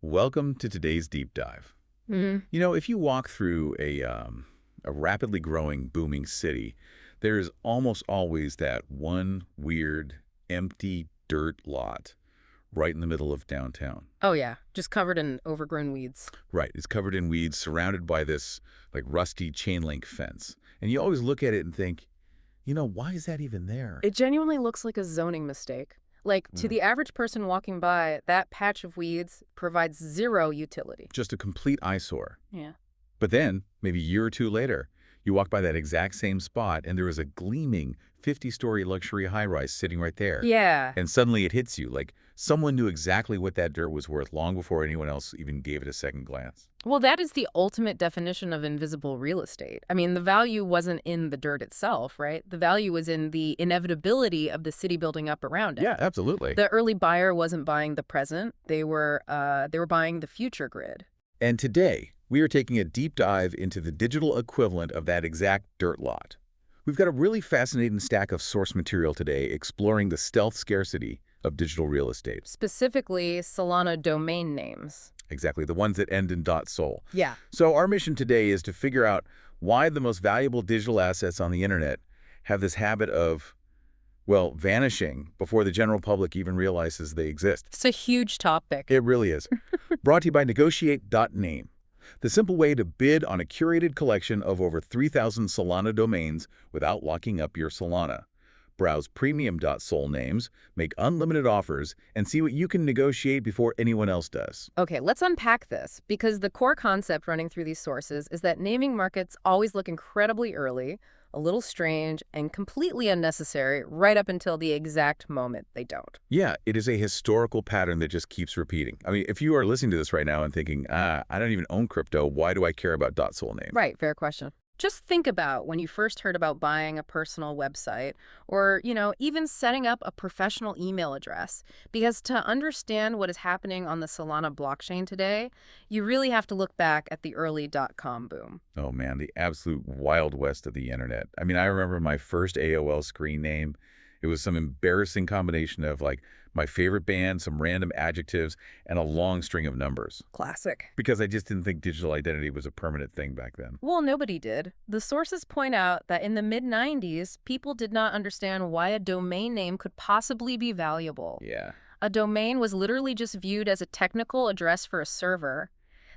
Welcome to today's deep dive. Mhm. If you walk through a rapidly growing, booming city, there's almost always that one weird, empty dirt lot right in the middle of downtown. Oh, yeah, just covered in overgrown weeds. Right, it's covered in weeds, surrounded by this like rusty chain link fence. And you always look at it and think, why is that even there? It genuinely looks like a zoning mistake. Like, to Mm. the average person walking by, that patch of weeds provides zero utility. Just a complete eyesore. Yeah. But then, maybe a year or two later, you walk by that exact same spot and there is a gleaming 50-story luxury high-rise sitting right there. Yeah. And suddenly it hits you, like someone knew exactly what that dirt was worth long before anyone else even gave it a second glance. Well, that is the ultimate definition of invisible real estate. I mean, the value wasn't in the dirt itself, right? The value was in the inevitability of the city building up around it. Yeah, absolutely. The early buyer wasn't buying the present. They were buying the future grid. And today, we are taking a deep dive into the digital equivalent of that exact dirt lot. We've got a really fascinating stack of source material today exploring the stealth scarcity of digital real estate. Specifically, Solana domain names. Exactly, the ones that end in .sol. Yeah. So our mission today is to figure out why the most valuable digital assets on the internet have this habit of, well, vanishing before the general public even realizes they exist. It's a huge topic. It really is. Brought to you by Negotiate.name, the simple way to bid on a curated collection of over 3,000 Solana domains without locking up your Solana. Browse premium.sol names, make unlimited offers, and see what you can negotiate before anyone else does. Okay, let's unpack this, because the core concept running through these sources is that naming markets always look incredibly early, a little strange, and completely unnecessary right up until the exact moment they don't. Yeah, it is a historical pattern that just keeps repeating. I mean, if you are listening to this right now and thinking, I don't even own crypto, why do I care about .sol name? Right, fair question. Just think about when you first heard about buying a personal website or, even setting up a professional email address. Because to understand what is happening on the Solana blockchain today, you really have to look back at the early .com boom. Oh man, the absolute wild west of the internet. I mean, I remember my first AOL screen name. It was some embarrassing combination of like my favorite band, some random adjectives, and a long string of numbers. Classic. Because I just didn't think digital identity was a permanent thing back then. Well, nobody did. The sources point out that in the mid-90s, people did not understand why a domain name could possibly be valuable. Yeah. A domain was literally just viewed as a technical address for a server.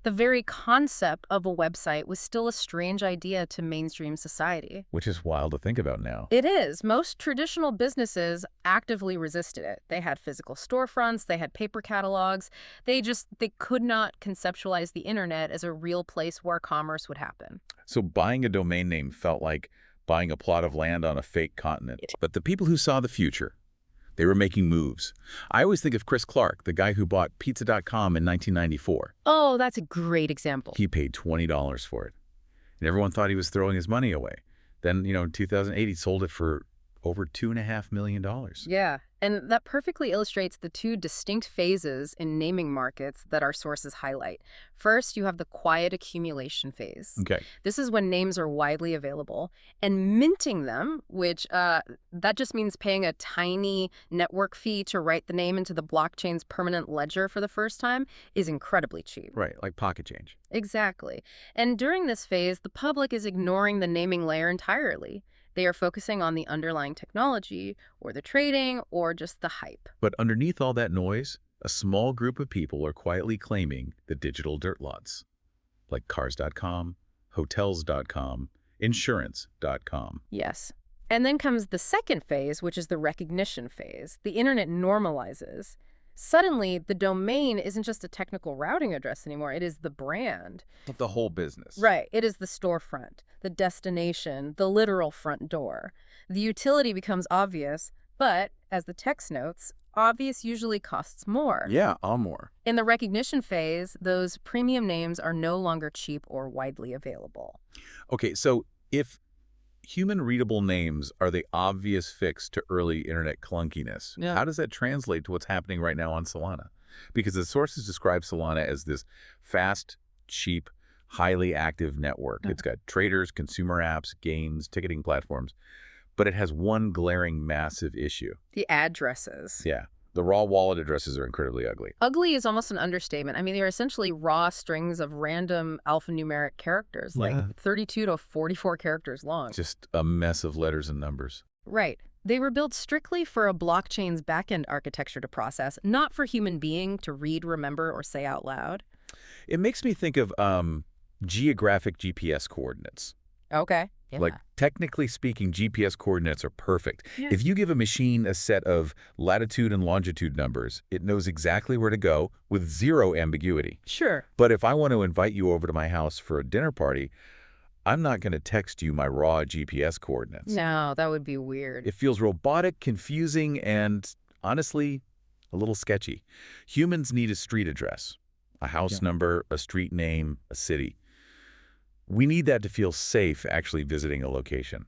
The very concept of a website was still a strange idea to mainstream society. Which is wild to think about now. It is. Most traditional businesses actively resisted it. They had physical storefronts, they had paper catalogs. They could not conceptualize the internet as a real place where commerce would happen. So buying a domain name felt like buying a plot of land on a fake continent. But the people who saw the future, they were making moves. I always think of Chris Clark, the guy who bought Pizza.com in 1994. Oh, that's a great example. He paid $20 for it. And everyone thought he was throwing his money away. Then, in 2008, he sold it for over $2.5 million. Yeah, and that perfectly illustrates the two distinct phases in naming markets that our sources highlight. First, you have the quiet accumulation phase. Okay. This is when names are widely available, and minting them, which that just means paying a tiny network fee to write the name into the blockchain's permanent ledger for the first time, is incredibly cheap. Right, like pocket change. Exactly. And during this phase, the public is ignoring the naming layer entirely. They are focusing on the underlying technology, or the trading, or just the hype. But underneath all that noise, a small group of people are quietly claiming the digital dirt lots, like cars.com, hotels.com, insurance.com. Yes. And then comes the second phase, which is the recognition phase. The internet normalizes. Suddenly, the domain isn't just a technical routing address anymore. It is the brand. The whole business. Right. It is the storefront, the destination, the literal front door. The utility becomes obvious, but, as the text notes, obvious usually costs more. Yeah, more. In the recognition phase, those premium names are no longer cheap or widely available. Okay, so if human-readable names are the obvious fix to early internet clunkiness, Yeah. how does that translate to what's happening right now on Solana? Because the sources describe Solana as this fast, cheap, highly active network. It's got traders, consumer apps, games, ticketing platforms, but it has one glaring massive issue. The addresses. Yeah. The raw wallet addresses are incredibly ugly. Ugly is almost an understatement. I mean, they're essentially raw strings of random alphanumeric characters, like Yeah. 32 to 44 characters long. Just a mess of letters and numbers. Right. They were built strictly for a blockchain's backend architecture to process, not for human being to read, remember, or say out loud. It makes me think of geographic GPS coordinates. Okay. Like, technically speaking, GPS coordinates are perfect. Yeah. If you give a machine a set of latitude and longitude numbers, it knows exactly where to go with zero ambiguity. Sure. But if I want to invite you over to my house for a dinner party, I'm not going to text you my raw GPS coordinates. No, that would be weird. It feels robotic, confusing, and honestly, a little sketchy. Humans need a street address, a house number, a street name, a city. We need that to feel safe actually visiting a location.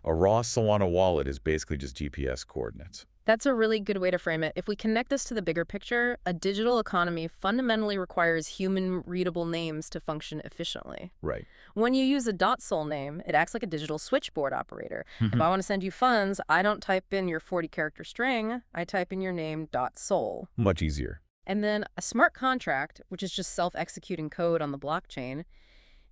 A raw Solana wallet is basically just GPS coordinates. That's a really good way to frame it. If we connect this to the bigger picture, a digital economy fundamentally requires human-readable names to function efficiently. Right. When you use a .sol name, it acts like a digital switchboard operator. If I want to send you funds, I don't type in your 40-character string, I type in your name .sol. Much easier. And then a smart contract, which is just self-executing code on the blockchain,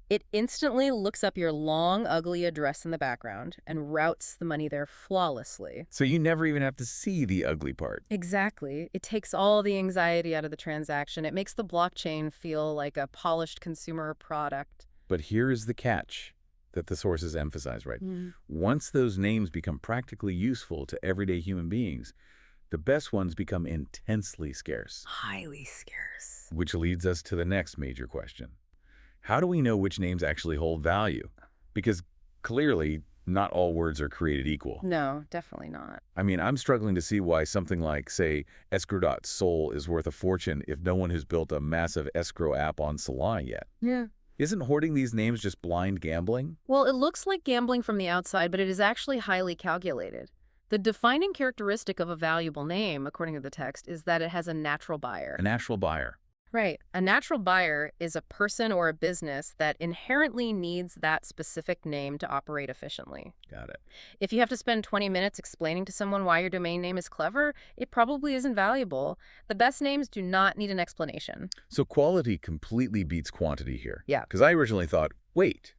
it instantly looks up your long, ugly address in the background and routes the money there flawlessly. So you never even have to see the ugly part. Exactly. It takes all the anxiety out of the transaction. It makes the blockchain feel like a polished consumer product. But here is the catch that the sources emphasize, right? Once those names become practically useful to everyday human beings, the best ones become intensely scarce. Highly scarce. Which leads us to the next major question. How do we know which names actually hold value? Because clearly, not all words are created equal. No, definitely not. I mean, I'm struggling to see why something like, say, escrow.sol is worth a fortune if no one has built a massive escrow app on Solana yet. Yeah. Isn't hoarding these names just blind gambling? Well, it looks like gambling from the outside, but it is actually highly calculated. The defining characteristic of a valuable name, according to the text, is that it has a natural buyer. A natural buyer. Right. A natural buyer is a person or a business that inherently needs that specific name to operate efficiently. Got it. If you have to spend 20 minutes explaining to someone why your domain name is clever, it probably isn't valuable. The best names do not need an explanation. So quality completely beats quantity here. Yeah. Because I originally thought, wait,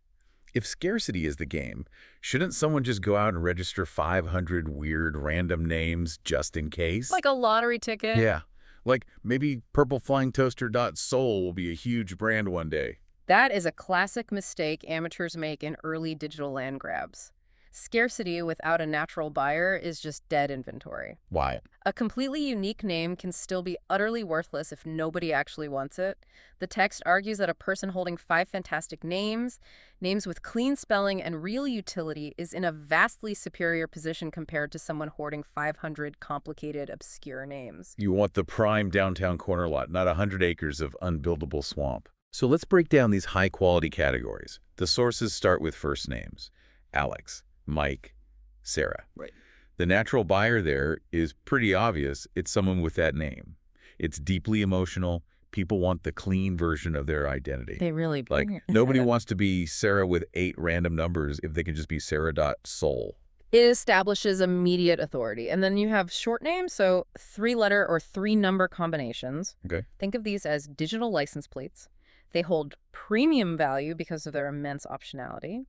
if scarcity is the game, shouldn't someone just go out and register 500 weird random names just in case? Like a lottery ticket. Yeah. Like maybe purpleflyingtoaster.sol will be a huge brand one day. That is a classic mistake amateurs make in early digital land grabs. Scarcity without a natural buyer is just dead inventory. Why? A completely unique name can still be utterly worthless if nobody actually wants it. The text argues that a person holding 5 fantastic names with clean spelling and real utility, is in a vastly superior position compared to someone hoarding 500 complicated, obscure names. You want the prime downtown corner lot, not 100 acres of unbuildable swamp. So let's break down these high-quality categories. The sources start with first names. Alex, Mike, Sarah. Right. The natural buyer there is pretty obvious. It's someone with that name. It's deeply emotional. People want the clean version of their identity. They really do. Like, nobody wants to be Sarah with 8 random numbers if they can just be Sarah.sol. It establishes immediate authority. And then you have short names, so 3-letter or 3-number combinations. Okay. Think of these as digital license plates. They hold premium value because of their immense optionality.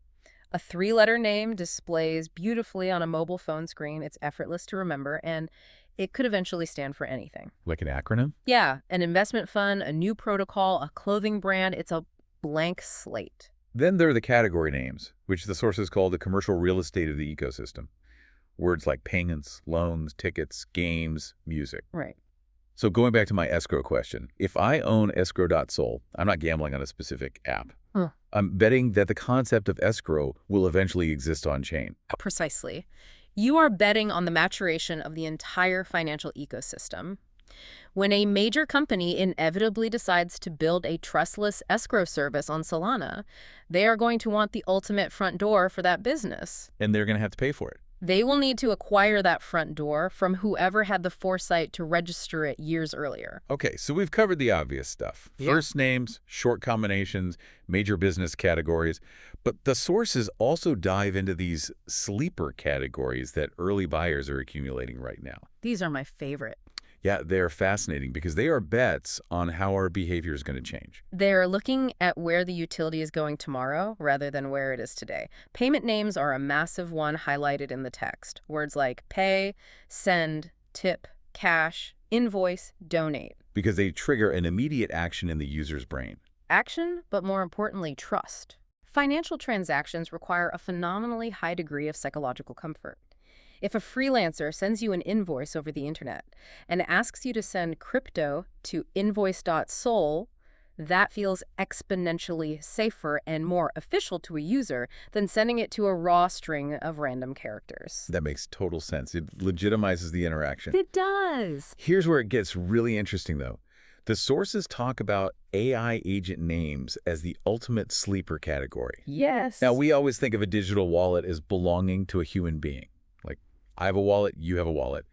A 3-letter name displays beautifully on a mobile phone screen. It's effortless to remember, and it could eventually stand for anything. Like an acronym? Yeah, an investment fund, a new protocol, a clothing brand. It's a blank slate. Then there are the category names, which the sources call the commercial real estate of the ecosystem. Words like payments, loans, tickets, games, music. Right. So going back to my escrow question, if I own escrow.sol, I'm not gambling on a specific app. I'm betting that the concept of escrow will eventually exist on-chain. Precisely. You are betting on the maturation of the entire financial ecosystem. When a major company inevitably decides to build a trustless escrow service on Solana, they are going to want the ultimate front door for that business. And they're going to have to pay for it. They will need to acquire that front door from whoever had the foresight to register it years earlier. Okay, so we've covered the obvious stuff. Yeah. First names, short combinations, major business categories. But the sources also dive into these sleeper categories that early buyers are accumulating right now. These are my favorite. Yeah, they're fascinating because they are bets on how our behavior is going to change. They're looking at where the utility is going tomorrow rather than where it is today. Payment names are a massive one highlighted in the text. Words like pay, send, tip, cash, invoice, donate. Because they trigger an immediate action in the user's brain. Action, but more importantly, trust. Financial transactions require a phenomenally high degree of psychological comfort. If a freelancer sends you an invoice over the internet and asks you to send crypto to invoice.sol, that feels exponentially safer and more official to a user than sending it to a raw string of random characters. That makes total sense. It legitimizes the interaction. It does. Here's where it gets really interesting, though. The sources talk about AI agent names as the ultimate sleeper category. Yes. Now, we always think of a digital wallet as belonging to a human being. Like, I have a wallet, you have a wallet.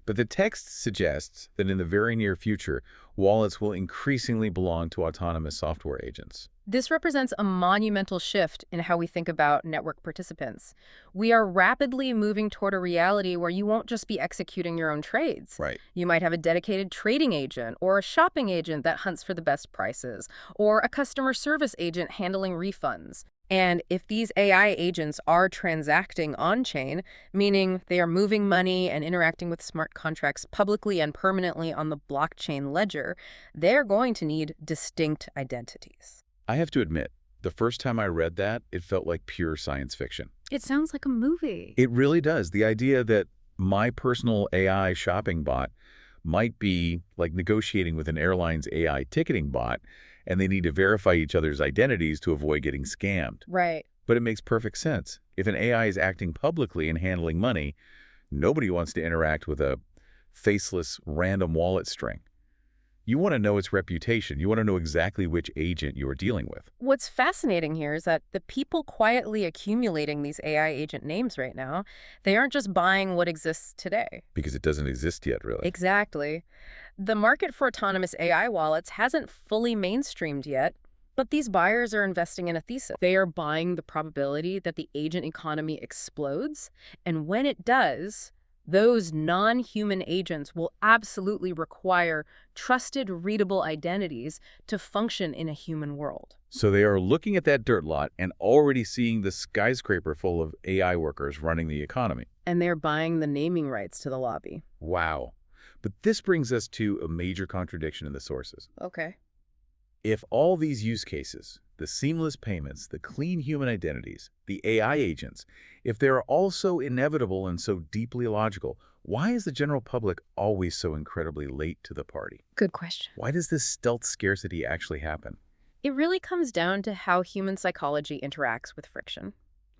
But the text suggests that in the very near future, wallets will increasingly belong to autonomous software agents. This represents a monumental shift in how we think about network participants. We are rapidly moving toward a reality where you won't just be executing your own trades. Right. You might have a dedicated trading agent or a shopping agent that hunts for the best prices, or a customer service agent handling refunds. And if these AI agents are transacting on-chain, meaning they are moving money and interacting with smart contracts publicly and permanently on the blockchain ledger, they're going to need distinct identities. I have to admit, the first time I read that, it felt like pure science fiction. It sounds like a movie. It really does. The idea that my personal AI shopping bot might be like negotiating with an airline's AI ticketing bot, and they need to verify each other's identities to avoid getting scammed. Right. But it makes perfect sense. If an AI is acting publicly and handling money, nobody wants to interact with a faceless random wallet string. You want to know its reputation. You want to know exactly which agent you are dealing with. What's fascinating here is that the people quietly accumulating these AI agent names right now, they aren't just buying what exists today. Because it doesn't exist yet, really. Exactly. The market for autonomous AI wallets hasn't fully mainstreamed yet, but these buyers are investing in a thesis. They are buying the probability that the agent economy explodes, and when it does, those non-human agents will absolutely require trusted, readable identities to function in a human world. So they are looking at that dirt lot and already seeing the skyscraper full of AI workers running the economy. And they're buying the naming rights to the lobby. Wow. But this brings us to a major contradiction in the sources. Okay. If all these use cases, the seamless payments, the clean human identities, the AI agents, if they're all so inevitable and so deeply logical, why is the general public always so incredibly late to the party? Good question. Why does this stealth scarcity actually happen? It really comes down to how human psychology interacts with friction.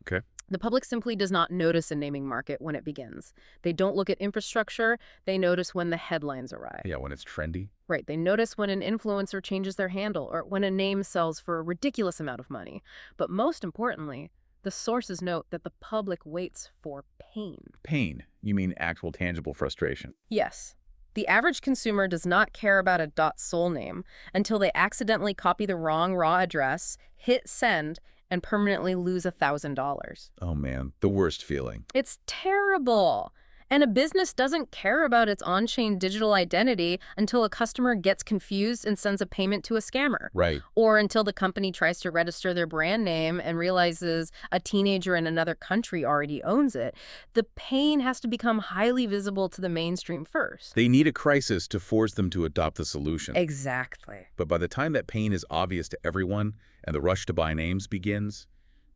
Okay. The public simply does not notice a naming market when it begins. They don't look at infrastructure, they notice when the headlines arrive. Yeah, when it's trendy. Right, they notice when an influencer changes their handle or when a name sells for a ridiculous amount of money. But most importantly, the sources note that the public waits for pain. Pain. You mean actual tangible frustration. Yes. The average consumer does not care about a .sol name until they accidentally copy the wrong raw address, hit send, and permanently lose $1,000. Oh man, the worst feeling. It's terrible. And a business doesn't care about its on-chain digital identity until a customer gets confused and sends a payment to a scammer. Right. Or until the company tries to register their brand name and realizes a teenager in another country already owns it. The pain has to become highly visible to the mainstream first. They need a crisis to force them to adopt the solution. Exactly. But by the time that pain is obvious to everyone and the rush to buy names begins,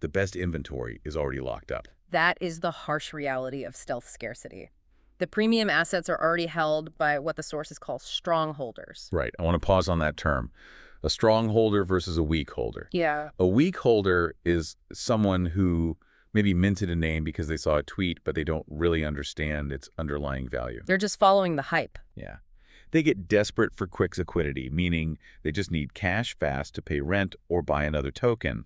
the best inventory is already locked up. That is the harsh reality of stealth scarcity. The premium assets are already held by what the sources call strongholders. Right. I want to pause on that term. A strongholder versus a weak holder. Yeah. A weak holder is someone who maybe minted a name because they saw a tweet, but they don't really understand its underlying value. They're just following the hype. Yeah. They get desperate for quick liquidity, meaning they just need cash fast to pay rent or buy another token.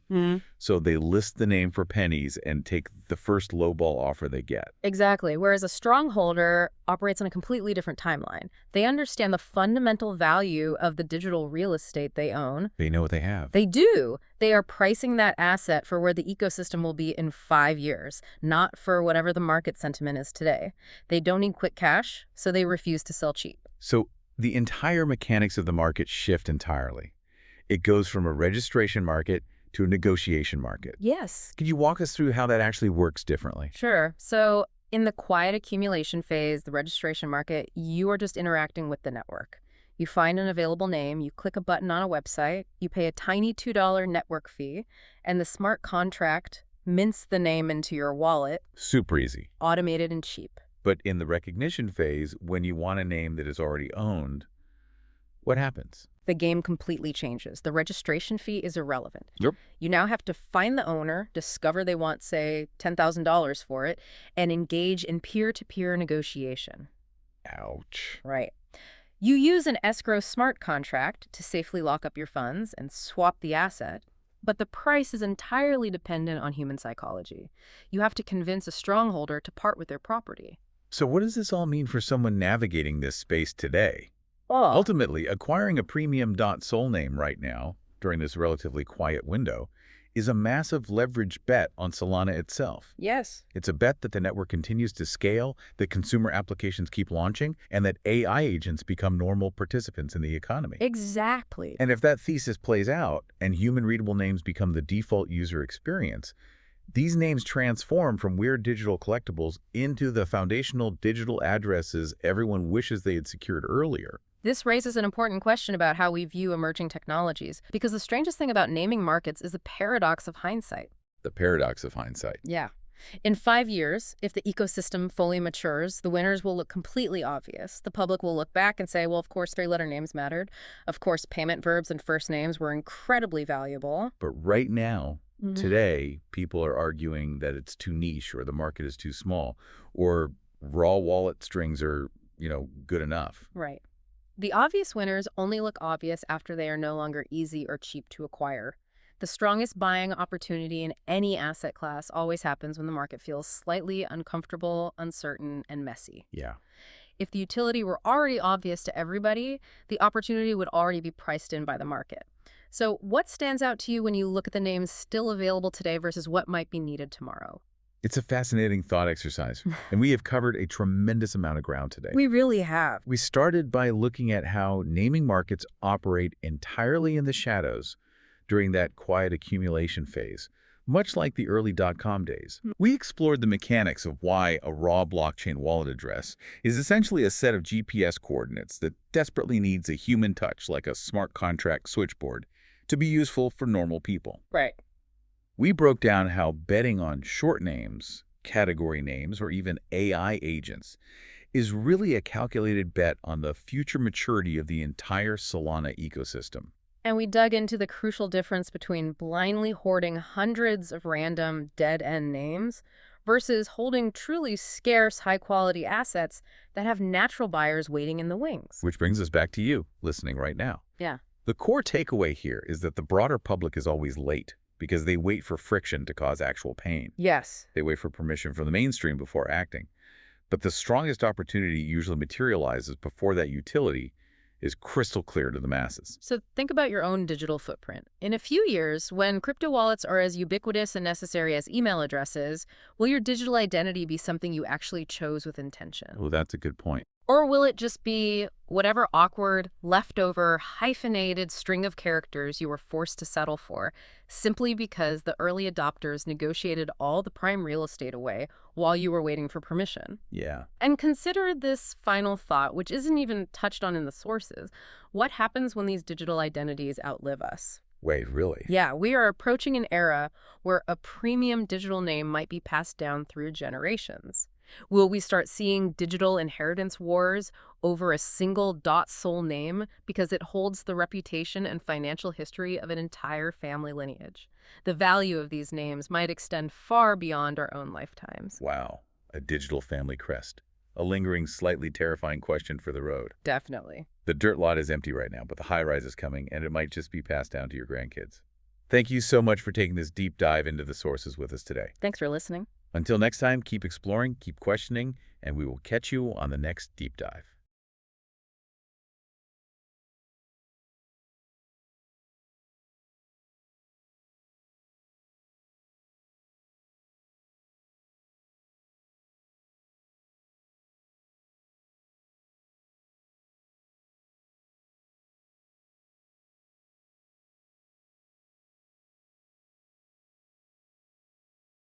So they list the name for pennies and take the first lowball offer they get. Exactly. Whereas a strongholder operates on a completely different timeline. They understand the fundamental value of the digital real estate they own. They know what they have. They do. They are pricing that asset for where the ecosystem will be in 5 years, not for whatever the market sentiment is today. They don't need quick cash, so they refuse to sell cheap. So the entire mechanics of the market shift entirely. It goes from a registration market to a negotiation market. Yes. Could you walk us through how that actually works differently? Sure. So in the quiet accumulation phase, the registration market, you are just interacting with the network. You find an available name, you click a button on a website, you pay a tiny $2 network fee, and the smart contract mints the name into your wallet, Super easy. automated and cheap. But in the recognition phase, when you want a name that is already owned, what happens? The game completely changes. The registration fee is irrelevant. Yep. You now have to find the owner, discover they want, say, $10,000 for it, and engage in peer-to-peer negotiation. Ouch. Right. You use an escrow smart contract to safely lock up your funds and swap the asset, but the price is entirely dependent on human psychology. You have to convince a strongholder to part with their property. So what does this all mean for someone navigating this space today? Oh, Ultimately, acquiring a premium .sol name right now, during this relatively quiet window, is a massive leverage bet on Solana itself. yes. It's a bet that the network continues to scale, that consumer applications keep launching, and that AI agents become normal participants in the economy. Exactly. And if that thesis plays out, and human-readable names become the default user experience, these names transform from weird digital collectibles into the foundational digital addresses everyone wishes they had secured earlier. This raises an important question about how we view emerging technologies, because the strangest thing about naming markets is the paradox of hindsight. The paradox of hindsight. Yeah. In 5 years, if the ecosystem fully matures, the winners will look completely obvious. The public will look back and say, well, of course, three-letter names mattered. Of course, payment verbs and first names were incredibly valuable. But right now, Mhm. today, people are arguing that it's too niche or the market is too small or raw wallet strings are, good enough. Right. The obvious winners only look obvious after they are no longer easy or cheap to acquire. The strongest buying opportunity in any asset class always happens when the market feels slightly uncomfortable, uncertain, and messy. Yeah. If the utility were already obvious to everybody, the opportunity would already be priced in by the market. So what stands out to you when you look at the names still available today versus what might be needed tomorrow? It's a fascinating thought exercise, and we have covered a tremendous amount of ground today. We really have. We started by looking at how naming markets operate entirely in the shadows during that quiet accumulation phase, much like the early .com days. We explored the mechanics of why a raw blockchain wallet address is essentially a set of GPS coordinates that desperately needs a human touch, like a smart contract switchboard, to be useful for normal people. Right. We broke down how betting on short names, category names, or even AI agents is really a calculated bet on the future maturity of the entire Solana ecosystem. And we dug into the crucial difference between blindly hoarding hundreds of random dead-end names versus holding truly scarce, high-quality assets that have natural buyers waiting in the wings. Which brings us back to you, listening right now. Yeah. The core takeaway here is that the broader public is always late because they wait for friction to cause actual pain. Yes. They wait for permission from the mainstream before acting. But the strongest opportunity usually materializes before that utility is crystal clear to the masses. So think about your own digital footprint. In a few years, when crypto wallets are as ubiquitous and necessary as email addresses, will your digital identity be something you actually chose with intention? Oh, that's a good point. Or will it just be whatever awkward, leftover, hyphenated string of characters you were forced to settle for, simply because the early adopters negotiated all the prime real estate away while you were waiting for permission? Yeah. And consider this final thought, which isn't even touched on in the sources. What happens when these digital identities outlive us? Wait, really? Yeah, we are approaching an era where a premium digital name might be passed down through generations. Will we start seeing digital inheritance wars over a single .sol name because it holds the reputation and financial history of an entire family lineage? The value of these names might extend far beyond our own lifetimes. Wow. A digital family crest. A lingering, slightly terrifying question for the road. Definitely. The dirt lot is empty right now, but the high-rise is coming, and it might just be passed down to your grandkids. Thank you so much for taking this deep dive into the sources with us today. Thanks for listening. Until next time, keep exploring, keep questioning, and we will catch you on the next deep dive.